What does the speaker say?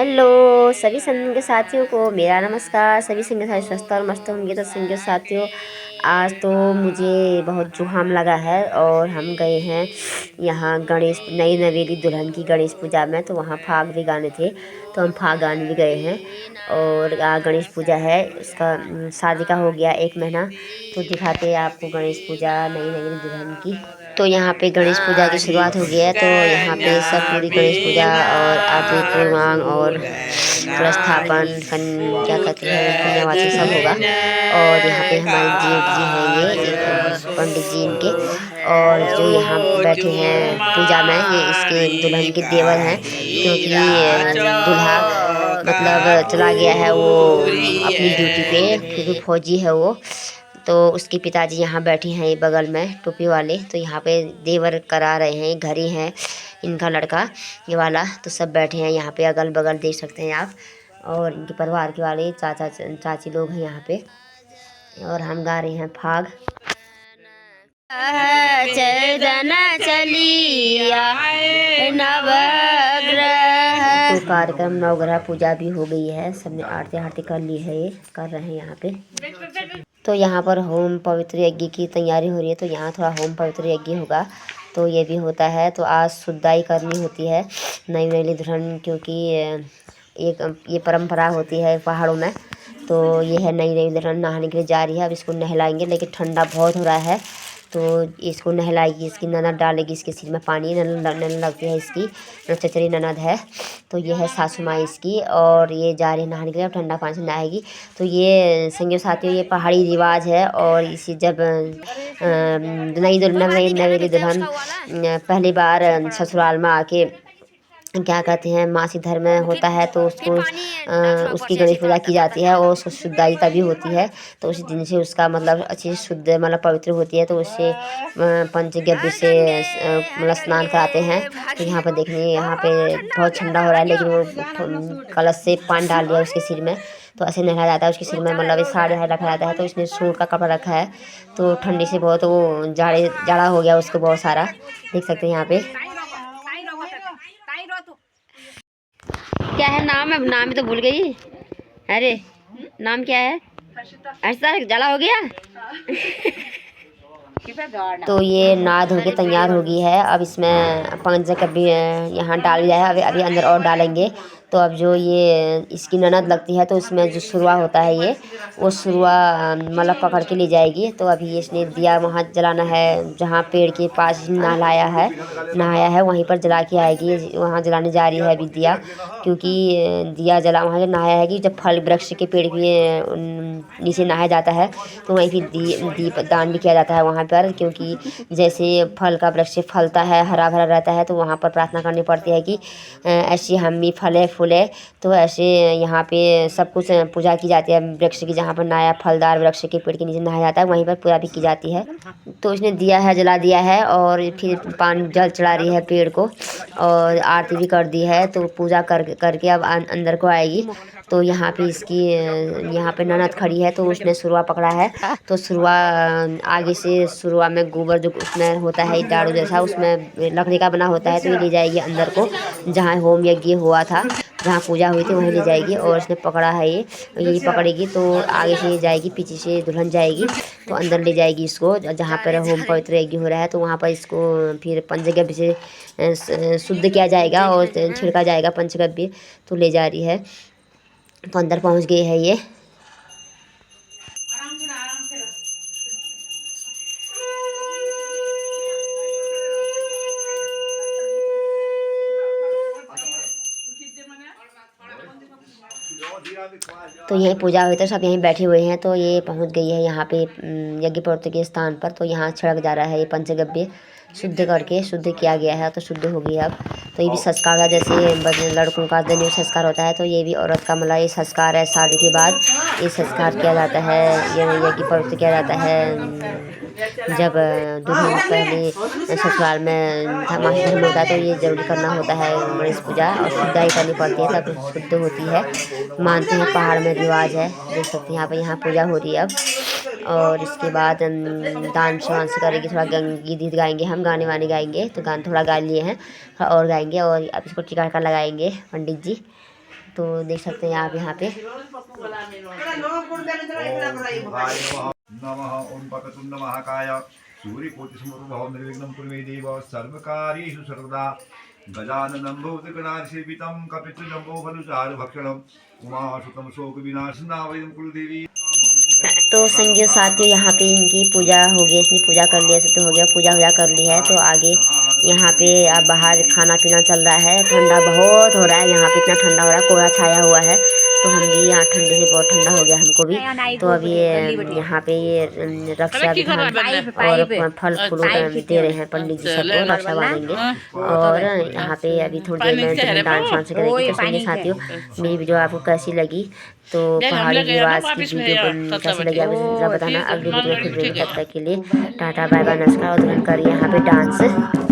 Hello सभी संग साथियों को मेरा नमस्कार। सभी संग साथी स्वस्थ और मस्त होंगे। तो संग साथियों, आज तो मुझे बहुत जुकाम लगा है और हम गए हैं यहाँ गणेश नई नवेली दुल्हन की गणेश पूजा में। तो वहाँ फाग भी गाने थे, तो हम फाग गाने भी गए हैं। और गणेश पूजा है, उसका शादी का हो गया 1 महीना। तो दिखाते हैं आपको गणेश पूजा नई नवेली दुल्हन की। तो यहाँ पे गणेश पूजा की शुरुआत हो गई है। तो यहाँ पे सब पूरी गणेश पूजा और आरती पूर्वांग और कलशस्थापन क्या कहते हैं पुण्यवाची सब होगा। और यहाँ पे हमारे जेठ जी हैं, ये एक पंडित जी इनके, और जो यहाँ बैठे हैं पूजा में ये इसके दुल्हन के देवर हैं। क्योंकि दूल्हा मतलब चला गया है वो अपनी ड्यूटी पे, क्योंकि फौजी है वो। तो उसके पिताजी यहाँ बैठे हैं ये बगल में टोपी वाले। तो यहाँ पे देवर करा रहे हैं, घर ही है इनका लड़का ये वाला। तो सब बैठे हैं यहाँ पे, अगल बगल देख सकते हैं आप। और इनके परिवार के वाले चाचा चाची लोग हैं यहाँ पे। और हम गा रहे हैं फाग। तो कार्यक्रम नवग्रह पूजा भी हो गई है, सबने आरती आरती कर ली है, ये कर रहे हैं यहाँ पे। तो यहाँ पर होम पवित्र यज्ञ की तैयारी हो रही है। तो यहाँ थोड़ा होम पवित्र यज्ञ होगा, तो ये भी होता है। तो आज शुद्धाई करनी होती है नई नवेली दुल्हन, क्योंकि एक ये परंपरा होती है पहाड़ों में। तो ये है नई नवेली दुल्हन नहाने के लिए जा रही है। अब इसको नहलाएंगे, लेकिन ठंडा बहुत हो रहा है। तो इसको नहलाएगी, इसकी ननद डालेगी इसके सिर में पानी। ननद लगती है इसकी, चचरी ननद है। तो ये है सासू माँ इसकी, और ये जा रही है नहाने के लिए, ठंडा पानी से नहाएगी। तो ये संगी साथियों, ये पहाड़ी रिवाज है। और इसी जब नई नवेली दुल्हन पहली बार ससुराल में आके क्या कहते हैं मासिक धर्म में होता है, तो उसको उसकी गणेश पूजा की जाती है और उसको शुद्धाई तभी होती है। तो उसी दिन से उसका मतलब अच्छी शुद्ध मतलब पवित्र होती है। तो उससे पंचगव्य से मतलब स्नान कराते हैं। तो यहाँ पर देखिए, यहाँ पे बहुत ठंडा हो रहा है, लेकिन वो कलश से पानी डाल दिया उसके सिर में। तो ऐसे नहलाया जाता है उसके सिर में, मतलब साड़ी रखा जाता है। तो इसने सूट का कपड़ा रखा है। तो ठंडी से बहुत वो जाड़ा हो गया उसको बहुत सारा, देख सकते हैं यहाँ पे। क्या है नाम? है नाम ही तो भूल गई। अरे नाम क्या है? हर्षिता। जला हो गया। तो ये नहा धो के तैयार हो गई है। अब इसमें पंचगव्य यहाँ डाल दिया है, अभी अंदर और डालेंगे। तो अब जो ये इसकी ननद लगती है, तो इसमें जो शुरुआ होता है ये वो शुरुआ मतलब पकड़ के ले जाएगी। तो अभी इसने दिया वहाँ जलाना है, जहाँ पेड़ के पास नहाया है वहीं पर जला के आएगी। वहाँ जलाने जा रही है अभी दिया, क्योंकि दिया जला वहाँ नहाया है कि जब फल वृक्ष के पेड़ के नीचे नहाया जाता है, तो वहीं फिर दीप दान भी किया जाता है वहाँ पर। क्योंकि जैसे फल का वृक्ष फलता है, हरा भरा रहता है, तो वहाँ पर प्रार्थना करनी पड़ती है कि ऐसे हम भी फले फूले। तो ऐसे यहाँ पे सब कुछ पूजा की जाती है वृक्ष की, जहाँ पर नया फलदार वृक्ष के पेड़ के नीचे नहाया जाता है, वहीं पर पूजा भी की जाती है। तो इसने दिया है, जला दिया है, और फिर पानी जल चढ़ा रही है पेड़ को, और आरती भी कर दी है। तो पूजा करके अब अंदर को आएगी। तो यहाँ पे इसकी यहाँ पे ननद खड़ी है, तो उसने सुरवा पकड़ा है। तो सुरवा आगे से सुरवा में गोबर जो उसमें होता है झाड़ू जैसा, उसमें लकड़ी का बना होता है। तो ये ले जाएगी अंदर को, जहाँ होम यज्ञ हुआ था, जहाँ पूजा हुई थी वहीं ले जाएगी। और इसने पकड़ा है ये, यही पकड़ेगी। तो आगे से जाएगी, पीछे से दुल्हन जाएगी। तो अंदर ले जाएगी इसको, जहाँ पर होम पवित्र यज्ञ हो रहा है। तो वहाँ पर इसको फिर पंचगव्य से शुद्ध किया जाएगा और छिड़का जाएगा पंचगव्य। तो ले जा रही है, तो अंदर पहुँच गई है ये। तो यहीं पूजा हुई, तो सब यहीं बैठे हुए हैं। तो ये पहुंच गई है यहाँ पे यज्ञ पवित्र के स्थान पर। तो यहाँ छिड़क जा रहा है ये पंचगव्य, शुद्ध करके शुद्ध किया गया है। तो शुद्ध हो गई अब। तो ये भी संस्कार था, जैसे लड़कों का जनेऊ संस्कार होता है, तो ये भी औरत का मतलब ये संस्कार है। शादी के बाद ये संस्कार किया जाता है, ये यज्ञ पवित्र किया जाता है। जब दुल्हन पहले ससुराल में मासिक धर्म होता है, तो ये जरूरी करना होता है गणेश पूजा, और शुद्धाई करनी पड़ती है तब शुद्ध होती है। मानते हैं पहाड़ में रिवाज है, देख सकते हैं यहाँ पूजा हो रही है अब। और इसके बाद डांस वांस करेंगे, थोड़ा गीत गाएंगे, हम गाने वाने गाएंगे। तो गाने थोड़ा गा लिए हैं, थोड़ा और गाएंगे। और अब इसको टीका लगाएंगे पंडित जी। तो देख सकते हैं आप यहाँ पे। नमः ओम पकतुंड महाकाय सूर्यकोटिसमप्रभो निर्विघ्नं कुरु मे देव सर्वकार्येषु सर्वदा गजाननं भूतगणाधिसेवितं कपितुजम्बो फलचारुभक्षणम् उमासुतं शोकविनाशनावयं कुलदेवी। तो संगी साथियों यहाँ पे इनकी पूजा हो गई, इसने पूजा कर लिया, सब तो हो गया, पूजा कर ली है। तो आगे यहाँ पे अब बाहर खाना पीना चल रहा है। ठंडा बहुत हो रहा है यहाँ पे, इतना ठंडा हो रहा है, कोहरा छाया हुआ है। तो हम भी यहाँ ठंडे से बहुत ठंडा हो गया हमको भी। तो अब ये यहाँ पे ये रक्षा विधान और फल फूल दे रहे हैं पंडित जी सबको, रक्षा बांधेंगे। और यहाँ पे अभी थोड़ी देर में जो डांस वांस करेंगे। तो संगी साथियों मेरी वीडियो आपको कैसी लगी, तो पहाड़ी रिवाज की वीडियो कैसी लगी आप मुझे बताना। अगली वीडियो फिर तब तक के लिए टाटा बाय बाय नमस्कार। और तुरंत करिए यहाँ पे डांस।